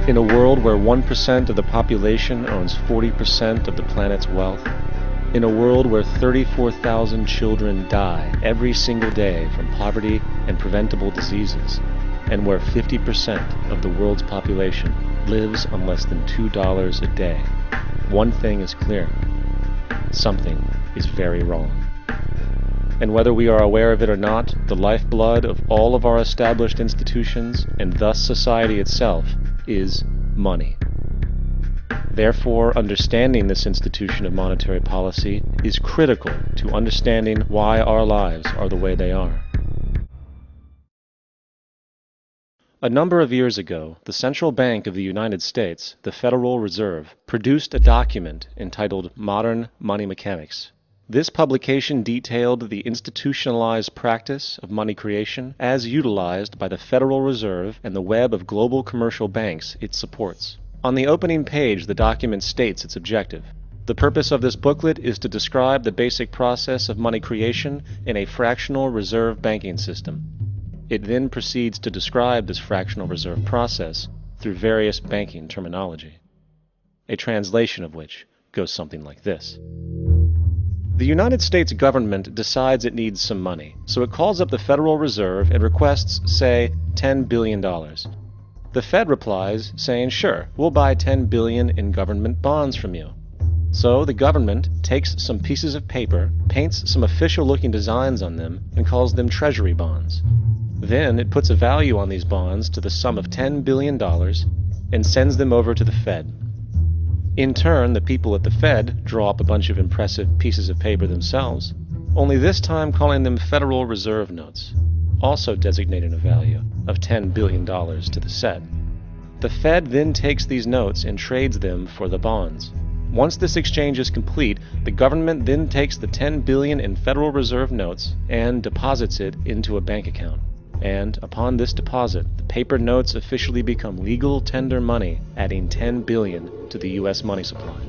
In a world where 1% of the population owns 40% of the planet's wealth, in a world where 34,000 children die every single day from poverty and preventable diseases, and where 50% of the world's population lives on less than $2 a day, one thing is clear: something is very wrong. And whether we are aware of it or not, the lifeblood of all of our established institutions, and thus society itself, is money. Therefore, understanding this institution of monetary policy is critical to understanding why our lives are the way they are. A number of years ago, the Central Bank of the United States, the Federal Reserve, produced a document entitled Modern Money Mechanics. This publication detailed the institutionalized practice of money creation as utilized by the Federal Reserve and the web of global commercial banks it supports. On the opening page, the document states its objective. The purpose of this booklet is to describe the basic process of money creation in a fractional reserve banking system. It then proceeds to describe this fractional reserve process through various banking terminology, a translation of which goes something like this. The United States government decides it needs some money, so it calls up the Federal Reserve and requests, say, $10 billion. The Fed replies, saying, sure, we'll buy $10 billion in government bonds from you. So the government takes some pieces of paper, paints some official-looking designs on them, and calls them Treasury bonds. Then it puts a value on these bonds to the sum of $10 billion and sends them over to the Fed. In turn, the people at the Fed draw up a bunch of impressive pieces of paper themselves, only this time calling them Federal Reserve notes, also designating a value of $10 billion to the Fed. The Fed then takes these notes and trades them for the bonds. Once this exchange is complete, the government then takes the $10 billion in Federal Reserve notes and deposits it into a bank account. And upon this deposit, the paper notes officially become legal tender money, adding $10 billion to the U.S. money supply.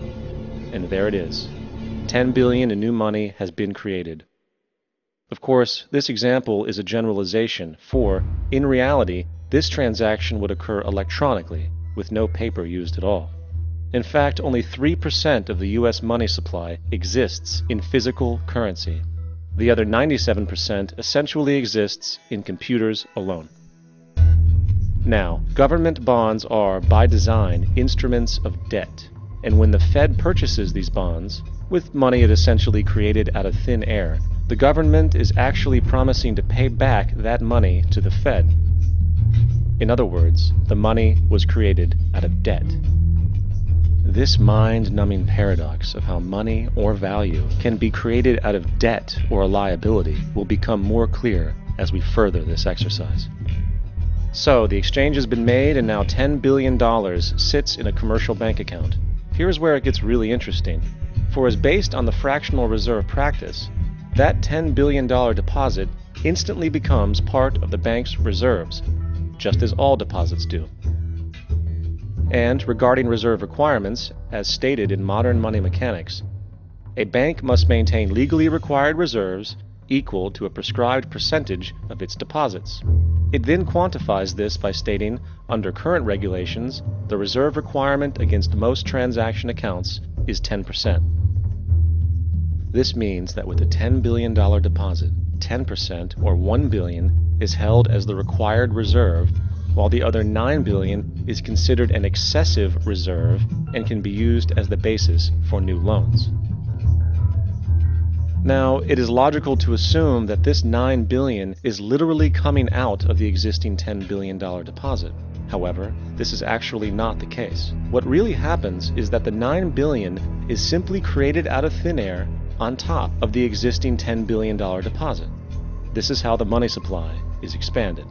And there it is. $10 billion in new money has been created. Of course, this example is a generalization, for, in reality, this transaction would occur electronically, with no paper used at all. In fact, only 3% of the U.S. money supply exists in physical currency. The other 97% essentially exists in computers alone. Now, government bonds are, by design, instruments of debt, and when the Fed purchases these bonds, with money it essentially created out of thin air, the government is actually promising to pay back that money to the Fed. In other words, the money was created out of debt. This mind-numbing paradox of how money or value can be created out of debt or a liability will become more clear as we further this exercise. So, the exchange has been made and now $10 billion sits in a commercial bank account. Here's where it gets really interesting. For as based on the fractional reserve practice, that $10 billion deposit instantly becomes part of the bank's reserves, just as all deposits do. And regarding reserve requirements, as stated in Modern Money Mechanics, a bank must maintain legally required reserves equal to a prescribed percentage of its deposits. It then quantifies this by stating, under current regulations, the reserve requirement against most transaction accounts is 10%. This means that with a $10 billion deposit, 10% or $1 billion is held as the required reserve, while the other $9 billion is considered an excessive reserve and can be used as the basis for new loans. Now, it is logical to assume that this $9 billion is literally coming out of the existing $10 billion deposit. However, this is actually not the case. What really happens is that the $9 billion is simply created out of thin air on top of the existing $10 billion deposit. This is how the money supply is expanded.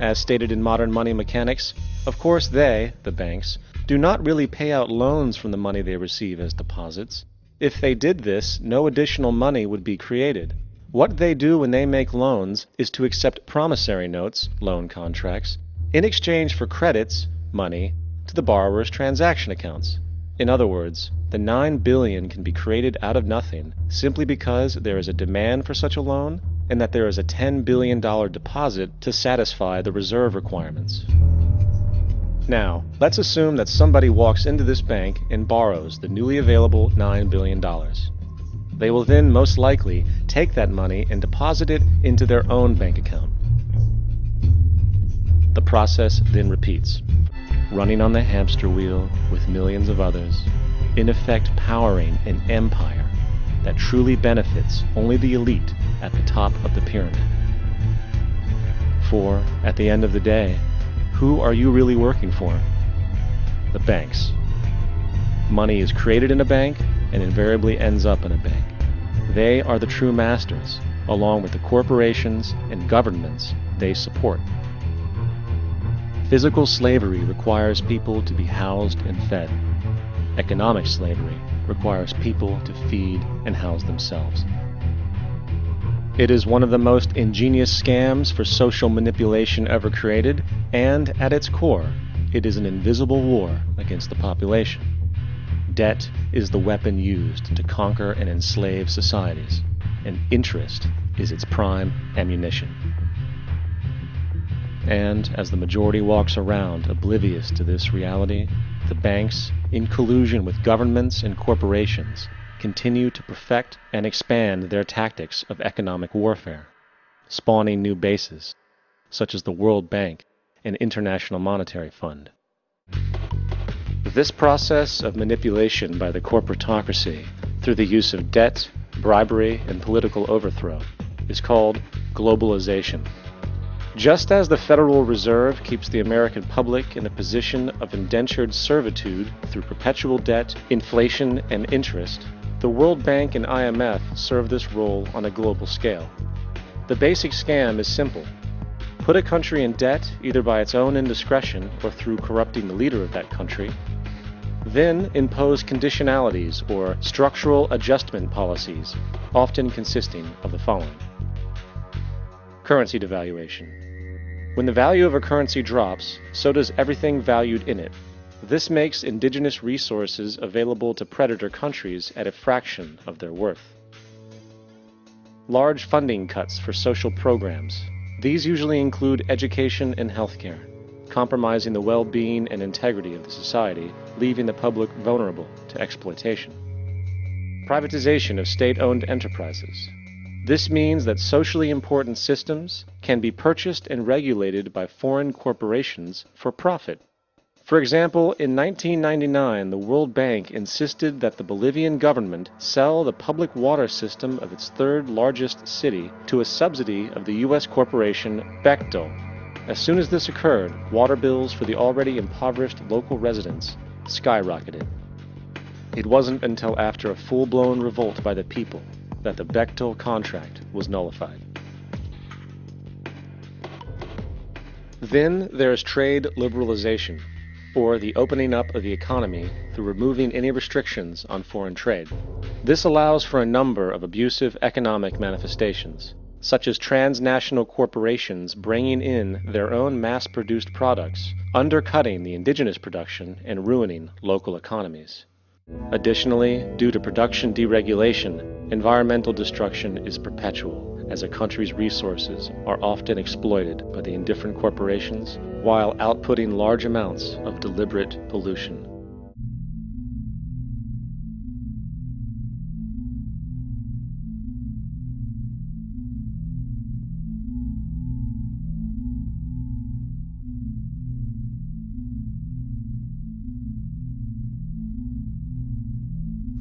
As stated in Modern Money Mechanics, of course they, the banks, do not really pay out loans from the money they receive as deposits. If they did this, no additional money would be created. What they do when they make loans is to accept promissory notes, loan contracts, in exchange for credits, money, to the borrower's transaction accounts. In other words, the $9 billion can be created out of nothing simply because there is a demand for such a loan and that there is a $10 billion deposit to satisfy the reserve requirements. Now, let's assume that somebody walks into this bank and borrows the newly available $9 billion. They will then most likely take that money and deposit it into their own bank account. The process then repeats, running on the hamster wheel with millions of others, in effect powering an empire that truly benefits only the elite at the top of the pyramid. For, at the end of the day, who are you really working for? The banks. Money is created in a bank and invariably ends up in a bank. They are the true masters, along with the corporations and governments they support. Physical slavery requires people to be housed and fed. Economic slavery requires people to feed and house themselves. It is one of the most ingenious scams for social manipulation ever created, and at its core, it is an invisible war against the population. Debt is the weapon used to conquer and enslave societies, and interest is its prime ammunition. And as the majority walks around oblivious to this reality, the banks, in collusion with governments and corporations, continue to perfect and expand their tactics of economic warfare, spawning new bases, such as the World Bank and International Monetary Fund. This process of manipulation by the corporatocracy through the use of debt, bribery, and political overthrow is called globalization. Just as the Federal Reserve keeps the American public in a position of indentured servitude through perpetual debt, inflation, and interest, the World Bank and IMF serve this role on a global scale. The basic scam is simple. Put a country in debt either by its own indiscretion or through corrupting the leader of that country. Then impose conditionalities or structural adjustment policies, often consisting of the following. Currency devaluation. When the value of a currency drops, so does everything valued in it. This makes indigenous resources available to predator countries at a fraction of their worth. Large funding cuts for social programs. These usually include education and healthcare, compromising the well-being and integrity of the society, leaving the public vulnerable to exploitation. Privatization of state-owned enterprises. This means that socially important systems can be purchased and regulated by foreign corporations for profit. For example, in 1999, the World Bank insisted that the Bolivian government sell the public water system of its third largest city to a subsidy of the U.S. corporation Bechtel. As soon as this occurred, water bills for the already impoverished local residents skyrocketed. It wasn't until after a full-blown revolt by the people that the Bechtel contract was nullified. Then there is trade liberalization, or the opening up of the economy through removing any restrictions on foreign trade. This allows for a number of abusive economic manifestations, such as transnational corporations bringing in their own mass-produced products, undercutting the indigenous production and ruining local economies. Additionally, due to production deregulation, environmental destruction is perpetual, as a country's resources are often exploited by the indifferent corporations while outputting large amounts of deliberate pollution.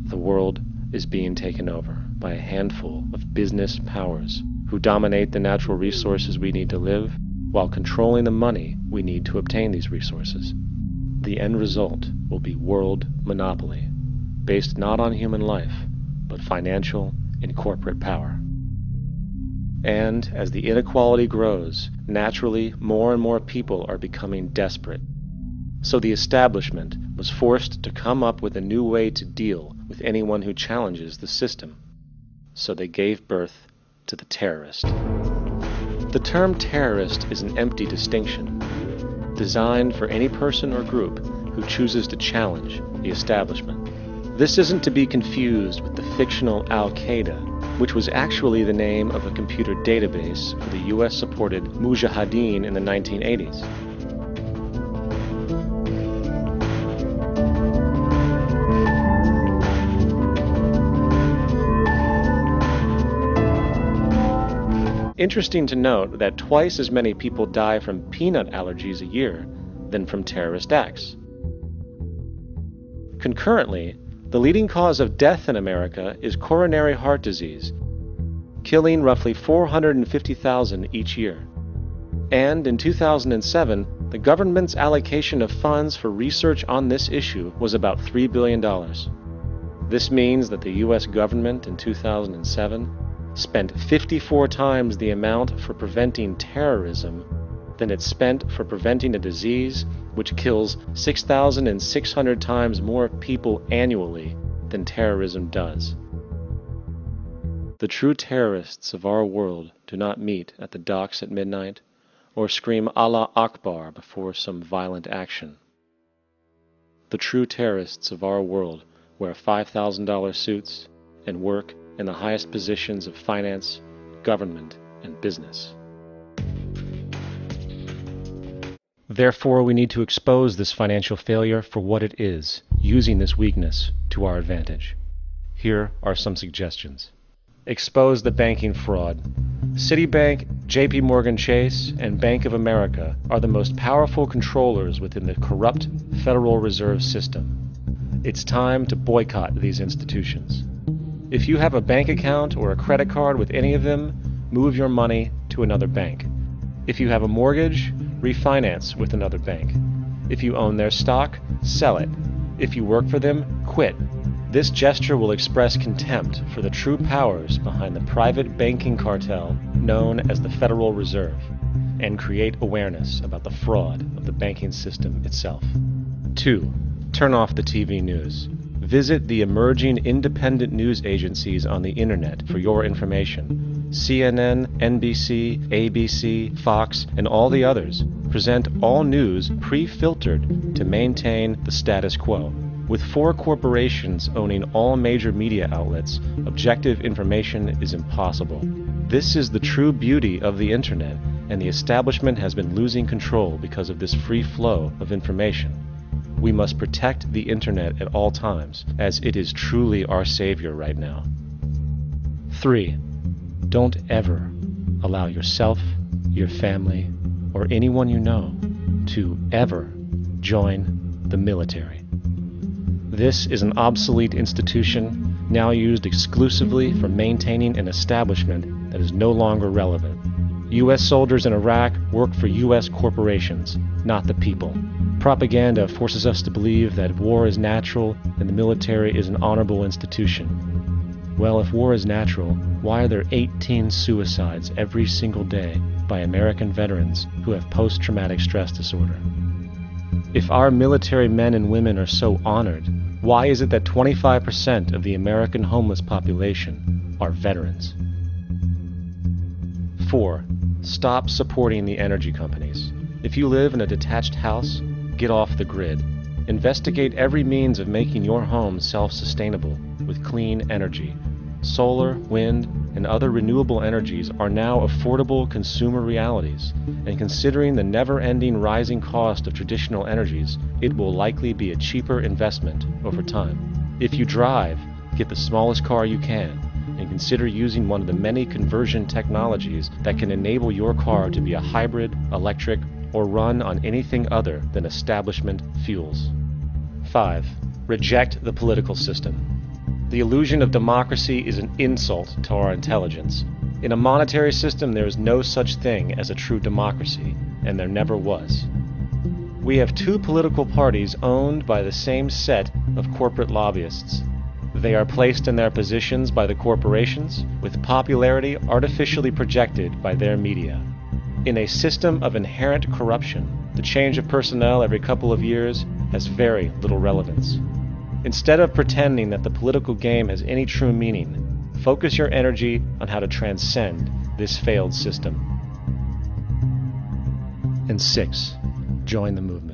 The world is being taken over by a handful of business powers who dominate the natural resources we need to live while controlling the money we need to obtain these resources. The end result will be world monopoly, based not on human life, but financial and corporate power. And as the inequality grows, naturally more and more people are becoming desperate. So the establishment was forced to come up with a new way to deal with anyone who challenges the system. So they gave birth to the terrorist. The term terrorist is an empty distinction, designed for any person or group who chooses to challenge the establishment. This isn't to be confused with the fictional Al-Qaeda, which was actually the name of a computer database for the US-supported Mujahideen in the 1980s. Interesting to note that twice as many people die from peanut allergies a year than from terrorist acts. Concurrently, the leading cause of death in America is coronary heart disease, killing roughly 450,000 each year. And in 2007, the government's allocation of funds for research on this issue was about $3 billion. This means that the U.S. government in 2007 spent 54 times the amount for preventing terrorism than it spent for preventing a disease which kills 6,600 times more people annually than terrorism does. The true terrorists of our world do not meet at the docks at midnight or scream Allah Akbar before some violent action. The true terrorists of our world wear $5,000 suits and work in the highest positions of finance, government, and business. Therefore, we need to expose this financial failure for what it is, using this weakness to our advantage. Here are some suggestions. Expose the banking fraud. Citibank, JP Morgan Chase, and Bank of America are the most powerful controllers within the corrupt Federal Reserve System. It's time to boycott these institutions. If you have a bank account or a credit card with any of them, move your money to another bank. If you have a mortgage, refinance with another bank. If you own their stock, sell it. If you work for them, quit. This gesture will express contempt for the true powers behind the private banking cartel known as the Federal Reserve, and create awareness about the fraud of the banking system itself. 2. Turn off the TV news. Visit the emerging independent news agencies on the internet for your information. CNN, NBC, ABC, Fox, and all the others present all news pre-filtered to maintain the status quo. With 4 corporations owning all major media outlets, objective information is impossible. This is the true beauty of the internet, and the establishment has been losing control because of this free flow of information. We must protect the internet at all times, as it is truly our savior right now. 3. Don't ever allow yourself, your family, or anyone you know to ever join the military. This is an obsolete institution now used exclusively for maintaining an establishment that is no longer relevant. U.S. soldiers in Iraq work for U.S. corporations, not the people. Propaganda forces us to believe that war is natural and the military is an honorable institution. Well, if war is natural, why are there 18 suicides every single day by American veterans who have post-traumatic stress disorder? If our military men and women are so honored, why is it that 25% of the American homeless population are veterans? 4. Stop supporting the energy companies. If you live in a detached house, get off the grid. Investigate every means of making your home self-sustainable with clean energy. Solar, wind, and other renewable energies are now affordable consumer realities, and considering the never-ending rising cost of traditional energies, it will likely be a cheaper investment over time. If you drive, get the smallest car you can, and consider using one of the many conversion technologies that can enable your car to be a hybrid, electric, or run on anything other than establishment fuels. 5. Reject the political system. The illusion of democracy is an insult to our intelligence. In a monetary system, there is no such thing as a true democracy, and there never was. We have 2 political parties owned by the same set of corporate lobbyists. They are placed in their positions by the corporations, with popularity artificially projected by their media. In a system of inherent corruption, the change of personnel every couple of years has very little relevance. Instead of pretending that the political game has any true meaning, focus your energy on how to transcend this failed system. And 6. Join the movement.